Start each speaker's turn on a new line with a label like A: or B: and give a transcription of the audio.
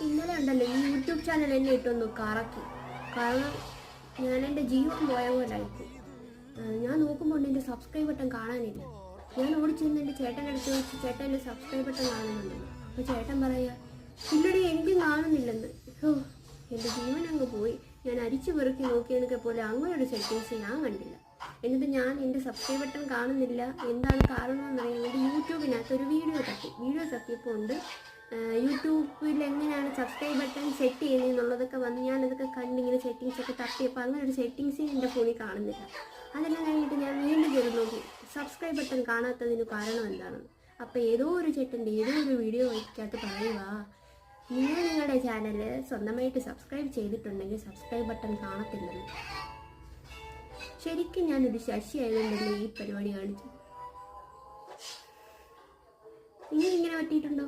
A: ഇന്നലെ ഉണ്ടല്ലോ ഈ യൂട്യൂബ് ചാനൽ എന്നെ ഇട്ടൊന്ന് കറക്കി. കാരണം ഞാൻ എൻ്റെ ജീവൻ പോയ പോലെ ആയിപ്പോയി. ഞാൻ നോക്കുമ്പോൾ എൻ്റെ സബ്സ്ക്രൈബ് ബട്ടൺ കാണാനില്ല. ഞാൻ ഓടിച്ചെന്ന് എൻ്റെ ചേട്ടൻ്റെ അടുത്ത് ചോദിച്ചു, ചേട്ടൻ എൻ്റെ സബ്സ്ക്രൈബ് ബട്ടൺ കാണുന്നുണ്ടല്ലോ. അപ്പോൾ ചേട്ടൻ പറയുക, ഇല്ലടി എനിക്കും കാണുന്നില്ലെന്ന്. ഓ, എൻ്റെ ജീവൻ അങ്ങ് പോയി. ഞാൻ അരിച്ചു പെറുക്കി നോക്കിയതൊക്കെ പോലെ അങ്ങനെ ഒരു സെറ്റിങ്സ് ഞാൻ കണ്ടില്ല. എന്നിട്ട് ഞാൻ എൻ്റെ സബ്സ്ക്രൈബ് ബട്ടൺ കാണുന്നില്ല, എന്താണ് കാരണമെന്ന് അറിയാൻ വേണ്ടി യൂട്യൂബിനകത്ത് ഒരു വീഡിയോ തപ്പിയപ്പോൾ ഉണ്ട് യൂട്യൂബിൽ എങ്ങനെയാണ് സബ്സ്ക്രൈബ് ബട്ടൺ സെറ്റ് ചെയ്യുന്നതെന്നുള്ളതൊക്കെ വന്ന് ഞാനതൊക്കെ കണ്ടിങ്ങനെ സെറ്റിങ്സൊക്കെ തപ്പിയപ്പോൾ അങ്ങനെ ഒരു സെറ്റിങ്സ് എൻ്റെ ഫോണിൽ കാണുന്നില്ല. അതെല്ലാം കഴിഞ്ഞിട്ട് ഞാൻ വീണ്ടും കയറി നോക്കി സബ്സ്ക്രൈബ് ബട്ടൺ കാണാത്തതിന് കാരണം എന്താണെന്ന്. അപ്പോൾ ഏതോ ഒരു ചേട്ടൻ്റെ ഏതോ ഒരു വീഡിയോ വയ്ക്കകത്ത് പറയുക, നിങ്ങൾ നിങ്ങളുടെ ചാനൽ സ്വന്തമായിട്ട് സബ്സ്ക്രൈബ് ചെയ്തിട്ടുണ്ടെങ്കിൽ സബ്സ്ക്രൈബ് ബട്ടൺ കാണത്തില്ലെന്ന്. ശരിക്കും ഞാനൊരു ശശി ആയതുകൊണ്ടല്ലേ ഈ പരിപാടി കാണിച്ചു. ഇങ്ങനെ പറ്റിയിട്ടുണ്ടോ?